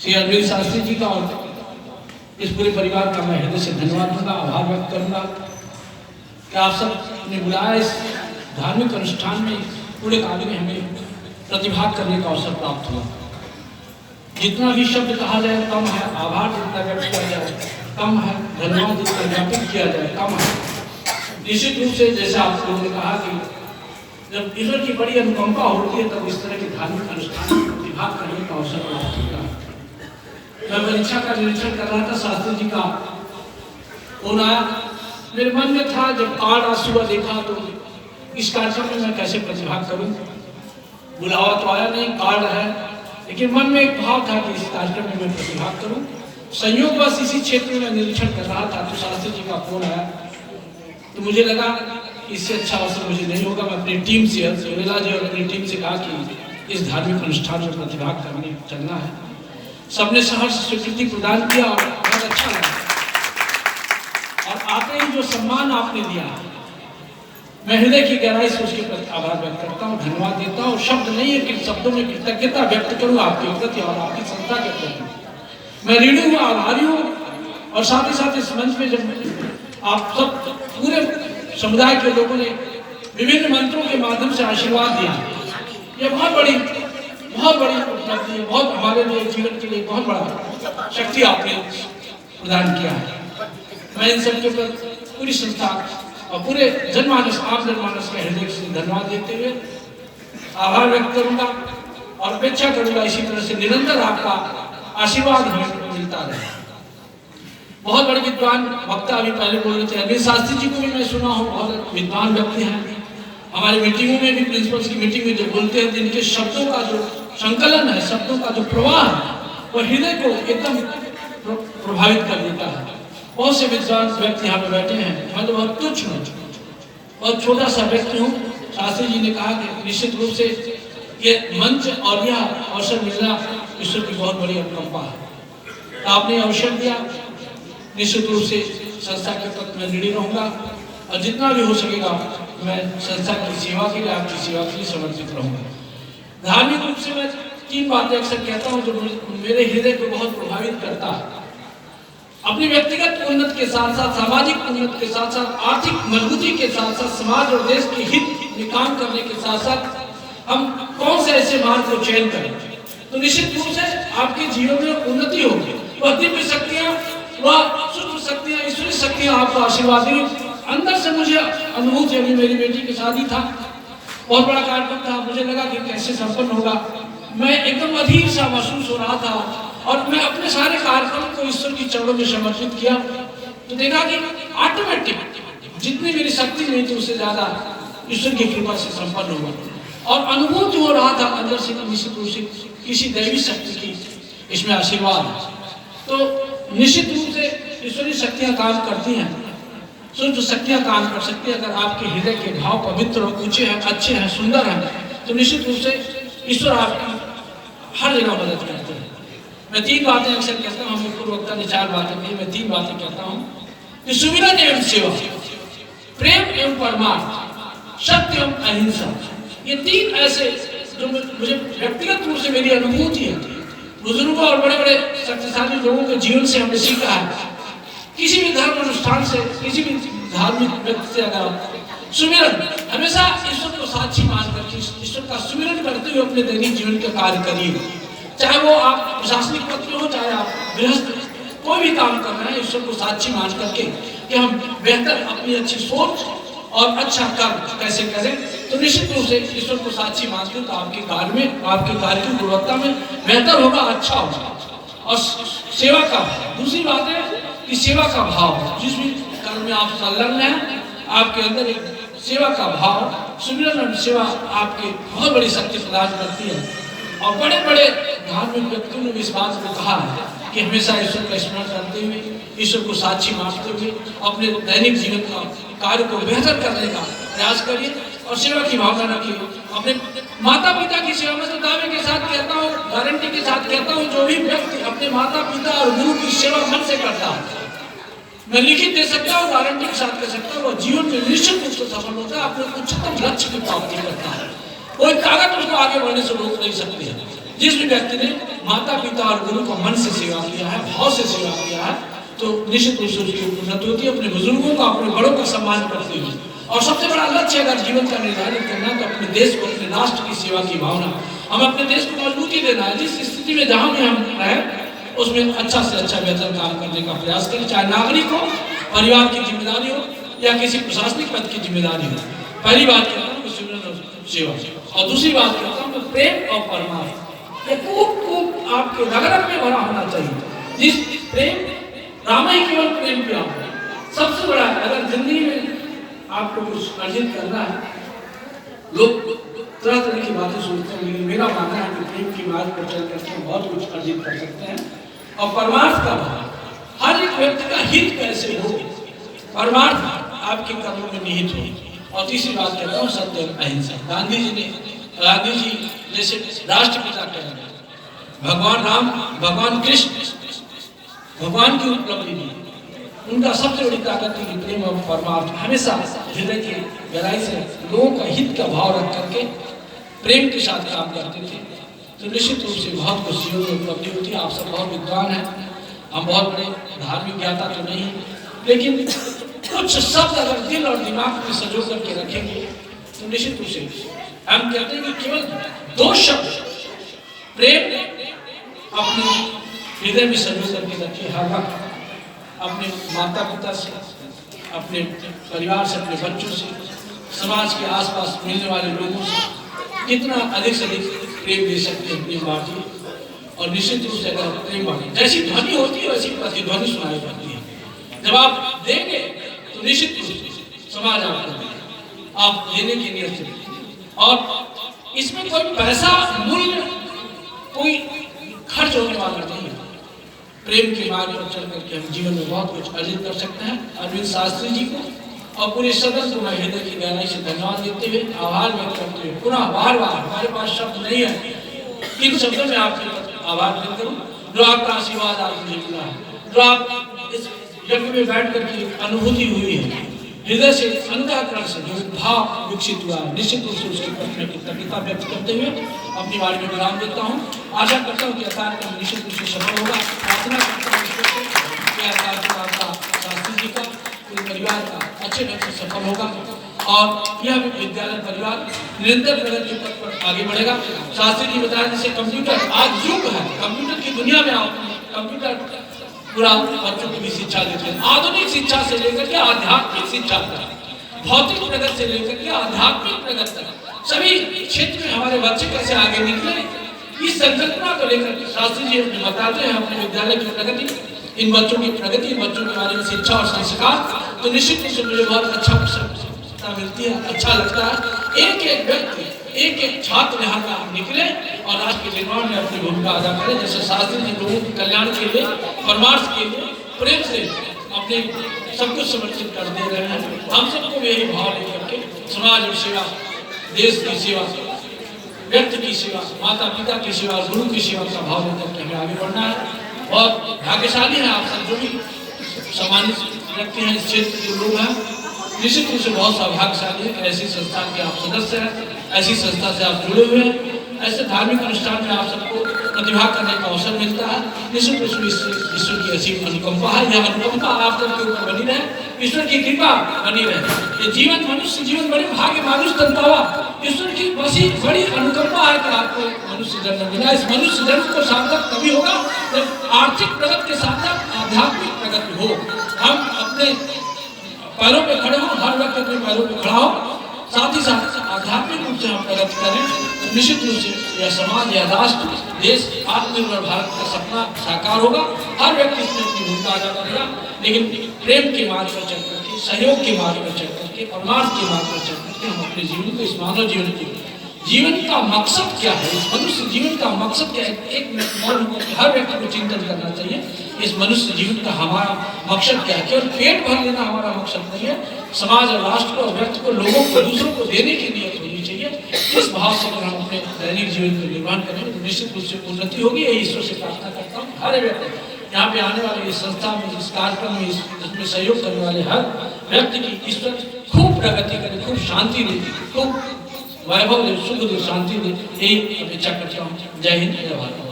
श्री अरविंद शास्त्री जी का और इस पूरे परिवार का मैं हृदय से धन्यवाद दूंगा, आभार व्यक्त करूंगा कि आप सब ने बुलाया इस धार्मिक अनुष्ठान में पूरे कार्य में हमें प्रतिभाग करने का अवसर प्राप्त हुआ। जितना भी शब्द कहा जाए कम है, आभार जितना व्यक्त किया जाए कम है, धन्यवाद जितना ज्ञापित किया जाए कम है। निश्चित रूप से जैसे आप लोगों ने कहा कि जब ईश्वर की बड़ी अनुकंपा होती है तब इस तरह के धार्मिक अनुष्ठान में प्रतिभाग करने का अवसर प्राप्त होता है। मैं परीक्षा का निरीक्षण कर रहा था, शास्त्री जी का फोन आया। मेरे मन में था जब कार्ड आज सुबह देखा तो इस कार्यक्रम में मैं कैसे प्रतिभाग करूं। बुलावा तो आया नहीं, कार्ड है, लेकिन मन में एक भाव था कि इस कार्यक्रम में मैं प्रतिभाग करूं। संयोगवश इसी क्षेत्र में निरीक्षण कर रहा था तो शास्त्री जी का फोन आया, तो मुझे लगा इससे अच्छा अवसर मुझे नहीं होगा। मैं अपनी टीम से सुरेला जी और अपनी टीम से कहा कि इस धार्मिक अनुष्ठान में प्रतिभाग करने चलना है। सबने सहर्ष स्वीकृति प्रदान किया और बहुत अच्छा लगा। और आते ही जो सम्मान आपने दिया, मैं हृदय की गहराई से उसके प्रति आभार व्यक्त करता हूँ, धन्यवाद देता हूँ। शब्द नहीं है कि शब्दों में कृतज्ञता व्यक्त करूँ आपके प्रति और आपकी संस्था के प्रति। मैं ऋणी हूँ, आभारी हूँ। और साथ ही साथ इस मंच में जब आप सब पूरे समुदाय के लोगों ने विभिन्न मंत्रों के माध्यम से आशीर्वाद दिया, ये बहुत बड़ी उपलब्धि है, बहुत हमारे लिए जीवन के लिए बहुत बड़ा शक्ति आपने प्रदान किया है। मैं इन सबके ऊपर पूरी संस्था और पूरे जनमानस आम जनमानस के हृदय से धन्यवाद देते हुए आभार व्यक्त करूंगा और अपेक्षा करूंगा इसी तरह से निरंतर आपका आशीर्वाद हमें मिलता रहे। बहुत बड़े विद्वान वक्ता अभी पहले बोल रहे थे, अरविंद शास्त्री जी को भी मैं सुना हूँ, बहुत विद्वान व्यक्ति हैं। हमारी मीटिंगों में भी प्रिंसिपल्स की मीटिंग में जो बोलते हैं, जिनके शब्दों का जो संकलन है, शब्दों का जो प्रवाह है, वो हृदय को एकदम प्रभावित कर देता है। बहुत से विद्वान व्यक्ति यहाँ पे बैठे हैं, मैं तो बहुत तुच्छ हूँ, बहुत छोटा सा व्यक्ति हूँ। शास्त्री जी ने कहा कि निश्चित रूप से ये मंच और यह अवसर मिलना ईश्वर की बहुत बड़ी अनुकंपा है। तो आपने अवसर दिया, निश्चित रूप से संस्था के प्रति मैं ऋणी रहूंगा और जितना भी हो सकेगा मैं संस्था की सेवा के लिए, आपकी सेवा के लिए समर्पित रहूंगा। धार्मिक रूप से मैं 3 बातें अक्सर कहता हूँ जो मेरे हृदय को बहुत प्रभावित करता है। अपनी व्यक्तिगत उन्नति के साथ साथ, सामाजिक उन्नति के साथ साथ, आर्थिक मजबूती के साथ साथ, समाज और देश के हित में काम करने के साथ साथ हम कौन से ऐसे मार्ग को चयन करें तो निश्चित रूप से आपके जीवन में उन्नति होगी। वह दिव्य शक्तियाँ, वह सूक्ष्म शक्तियाँ, ईश्वरीय शक्तियाँ आपको आशीर्वाद देंगी। अंदर से मुझे अनुभूति, अभी मेरी बेटी की शादी था, बहुत बड़ा कार्यक्रम था, मुझे लगा कि कैसे संपन्न होगा। मैं एकदम अधीर सा महसूस हो रहा था और मैं अपने सारे कार्यक्रम को ईश्वर की चरणों में समर्पित किया तो देखा कि ऑटोमेटिक जितनी मेरी शक्ति नहीं थी उससे ज्यादा ईश्वर की कृपा से संपन्न हुआ। और अनुभूति हो रहा था अंदर से निश्चित रूप से किसी दैवी शक्ति की इसमें आशीर्वाद है। तो निश्चित रूप से ईश्वरीय शक्तियाँ काम करती हैं, शुद्ध शक्तियाँ काम कर सकती हैं। अगर आपके हृदय के भाव पवित्र और ऊंचे हैं, अच्छे हैं, सुंदर हैं तो निश्चित रूप से ईश्वर आपकी हर जगह मदद करते हैं। मैं 3 बातें अक्सर कहता हूँ, हमें पूर्व वक्ता ने 4 बातें कही, मैं 3 बातें कहता हूँ कि सुमिरन एवं सेवा, प्रेम एवं परमार्थ, सत्य एवं अहिंसा, ये 3 ऐसे जो मुझे व्यक्तिगत रूप से मेरी अनुभूति है। बुजुर्गों और बड़े बड़े शक्तिशाली लोगों के जीवन से हमने सीखा है। किसी भी धर्म अनुष्ठान से, किसी भी धार्मिक व्यक्ति से अगर सुमिरन, हमेशा ईश्वर को साक्षी मानकर ईश्वर का सुमिरन करते हुए अपने दैनिक जीवन का कार्य करिए। चाहे वो आप प्रशासनिक पद में हो, चाहे आप गृहस्थ, कोई भी काम कर रहे हैं, ईश्वर को साक्षी मान करके कि हम बेहतर अपनी अच्छी सोच और अच्छा कर्म कैसे करें तो निश्चित रूप से ईश्वर को साक्षी मानते तो आपके कार्य में, आपके कार्य की गुणवत्ता में बेहतर होगा, अच्छा होगा। और सेवा का, दूसरी बात है कि सेवा का भाव, जिस भी कर्म में आप संलग्न हैं, आपके अंदर एक सेवा का भाव, सुमिरन और सेवा आपकी बहुत बड़ी शक्ति प्रदान करती है। और बड़े बड़े धार्मिक व्यक्तियों ने इस बात को कहा है कि हमेशा ईश्वर का स्मरण करते हुए, ईश्वर को साक्षी मानते हुए अपने दैनिक जीवन का कार्य को बेहतर करने का प्रयास करिए और सेवा की भावना रखिए। अपने माता पिता की सेवा में तो दावे के साथ कहता हूँ, गारंटी के साथ कहता हूँ, जो भी व्यक्ति अपने माता पिता और गुरु की सेवा मन से करता है, मैं लिखित दे सकता हूँ, गारंटी के साथ कह सकता हूँ, वह जीवन में निश्चित रूप से सफल होता है, अपने उच्चतम लक्ष्य की प्राप्ति करता है। कोई ताकत उसको आगे बढ़ने से रोक नहीं सकती है। जिस भी व्यक्ति ने माता पिता और गुरु को मन से सेवा किया है, भाव से सेवा किया है, तो निश्चित रूप से उसकी उन्नति होती है। अपने बुजुर्गों का, अपने बड़ों का सम्मान करते हुए, और सबसे बड़ा लक्ष्य अगर जीवन का निर्धारित करना है तो अपने देश को, अपने राष्ट्र की सेवा की भावना, हम अपने देश को मजबूती देना है। जिस स्थिति में जहाँ भी हम रहें उसमें अच्छा से अच्छा बेहतर काम करने का प्रयास करें, चाहे नागरिक हो, परिवार की जिम्मेदारी हो या किसी प्रशासनिक पद की जिम्मेदारी हो। पहली बात कहता हूँ सिमरन और सेवा, और दूसरी बात कहता हूँ प्रेम और परमार्थ। ये खूब आपके रग में भरा होना चाहिए। जिस प्रेम, राम ही केवल प्रेम किया सबसे बड़ा। अगर जिंदगी में आपको कुछ अर्जित करना है, लोग तरह तरह की बातें सोचते हैं, लेकिन मेरा मानना है कि प्रेम की बात पर चल करके बहुत कुछ अर्जित कर सकते हैं। और परमार्थ का भाव, हर एक व्यक्ति का हित कैसे हो, परमार्थ आपके कर्मों में निहित हो। और तीसरी बात कहता हूँ सत्य और अहिंसा। गांधी जी जैसे राष्ट्रपिता कह रहे, भगवान राम, भगवान कृष्ण भगवान की उपलब्धि दी, उनका सबसे बड़ी ताकत थी कि प्रेम और परमार्थ हमेशा हृदय की गहराई से लोगों का हित का भाव रख करके प्रेम के साथ काम करते थे। तो निश्चित रूप से बहुत कुछ जीवन में उपलब्धि होती है। आप सब बहुत विद्वान हैं, हम बहुत बड़े धार्मिक ज्ञाता तो नहीं, लेकिन कुछ शब्द अगर दिल और दिमाग में सजो करके रखेंगे तो निश्चित रूप से हम कहते हैं कि केवल 2 शब्द प्रेम अपने हृदय में सजो करके रखे हर वक्त, अपने माता पिता से, अपने परिवार से, अपने बच्चों से, समाज के आसपास मिलने वाले लोगों से कितना अधिक से अधिक प्रेम दे सकते हैं प्रेम बांटिए। और निश्चित रूप से अगर प्रेम बांटिए, जैसी ध्वनि होती है वैसी प्रतिध्वनि सुनाई जाती है। जब आप देंगे तो निश्चित रूप से समाज आपको, आप देने की नियत से, और इसमें कोई पैसा मूल्य, कोई खर्च होने वाला नहीं है। प्रेम के मार्ग पर चल करके हम जीवन में बहुत कुछ अर्जित कर सकते हैं। अरविंद शास्त्री जी को और पूरे सदन को मैं हृदय की गहराई से धन्यवाद देते हुए, आभार व्यक्त करते हुए, पुनः बार बार, हमारे पास शब्द नहीं है किन शब्दों में आपके आभार व्यक्त करूं, जो आपका आशीर्वाद आप मुझे मिला है, जो आप इस यज्ञ में बैठ करके अनुभूति हुई है, हृदय से, अंतःकरण से जो भाव विकसित हुआ है, निश्चित रूप से उसके प्रति मैं कृतज्ञता व्यक्त करते हुए अपनी वाणी में विराम देता हूँ। आशा करता हूँ कि कार्यक्रम निश्चित रूप से सफल होगा। प्रार्थना करता हूँ कि कार्यक्रम आपका, शास्त्री जी का, पूरे परिवार का अच्छे ढंग से सफल होगा और यह विद्यालय परिवार निरंतर प्रगति के पथ पर आगे बढ़ेगा। शास्त्री जी बताया जैसे कंप्यूटर आज युग है, कंप्यूटर की दुनिया में आप कंप्यूटर पूरा बच्चों को भी शिक्षा देते हैं। आधुनिक शिक्षा से लेकर के आध्यात्मिक शिक्षा तक, भौतिक प्रगति से लेकर के आध्यात्मिक प्रगति तक सभी क्षेत्र में हमारे बच्चे कैसे आगे निकले, इस संकल्पना को लेकर शास्त्री जी बताते हैं अपने विद्यालय की प्रगति, इन बच्चों की प्रगति, इन बच्चों के बारे में शिक्षा और संस्कार। तो निश्चित रूप से मुझे बहुत अच्छा मिलती है, अच्छा लगता है। एक एक व्यक्ति, एक एक छात्र यहाँ का निकले और राष्ट्र के निर्माण में अपनी भूमिका अदा करे। जैसे शास्त्री जी लोगों के कल्याण के लिए, परमार्थ के लिए प्रेम से अपने सब कुछ समर्पित कर दे रहे हैं। हम सबको यही भाव लेकर के समाज की सेवा, देश की सेवा, व्यक्ति की सेवा, माता पिता की सेवा, गुरु की सेवा का भाव लेकर के हमें आगे बढ़ना है। बहुत भाग्यशाली है आप सब जो भी सम्मानित व्यक्ति हैं, इस क्षेत्र के लोग हैं, निश्चित रूप से बहुत सौभाग्यशाली है। ऐसी संस्था के आप सदस्य हैं, ऐसी संस्था से आप जुड़े हुए हैं, ऐसे धार्मिक अनुष्ठान में आप सबको प्रतिभाग करने का अवसर मिलता है। निश्चित रूप से ईश्वर की असीम अनुकंपा है। यह अनुकंपा आप सबके ऊपर बनी रहे, ईश्वर की कृपा बनी रहे। ये जीवन, मनुष्य जीवन बड़े भाग्य मानुष तंतावा, ईश्वर की बड़ी अनुकंपा है कि आपको मनुष्य जन्म मिला। इस मनुष्य जन्म को सार्थक तभी होगा जब आर्थिक प्रगति के साथ साथ आध्यात्मिक प्रगति हो। हम अपने पैरों पे खड़े हो, हर व्यक्ति अपने पैरों पे खड़ा हो, साथ ही साथ आध्यात्मिक रूप से हम प्रगति करें। निश्चित रूप से यह समाज, यह राष्ट्र, देश आत्मनिर्भर भारत का सपना साकार होगा। हर व्यक्ति इसमें अपनी भूमिका अदा करेगा, लेकिन प्रेम के मार्ग पर चल करके, सहयोग के मार्ग पर चल करके, परमार्थ के मार्ग पर चल करके हम अपने जीवन को, इस मानव जीवन की, जीवन का मकसद क्या है, इस मनुष्य जीवन का मकसद क्या है, एक मौन होकर हर व्यक्ति को चिंतन करना चाहिए। इस मनुष्य जीवन का हमारा मकसद क्या है? केवल पेट भर लेना हमारा मकसद नहीं है। समाज और राष्ट्र को, व्यक्ति को, लोगों को, दूसरों को देने की नियत होनी चाहिए। इस भाव से अगर हम अपने दैनिक जीवन को निर्माण करें तो निश्चित रूप से उन्नति होगी। यही ईश्वर से प्रार्थना करता हूँ। हर व्यक्ति यहाँ पे आने वाले, इस संस्था में, इस कार्यक्रम में, इसमें सहयोग करने वाले हर व्यक्ति की ईश्वर खूब प्रगति करे, खूब शांति दे, खूब वैभव दे, सुख दे, शांति दे, यही अपेक्षा करता हूँ। जय हिंद, जय भारत।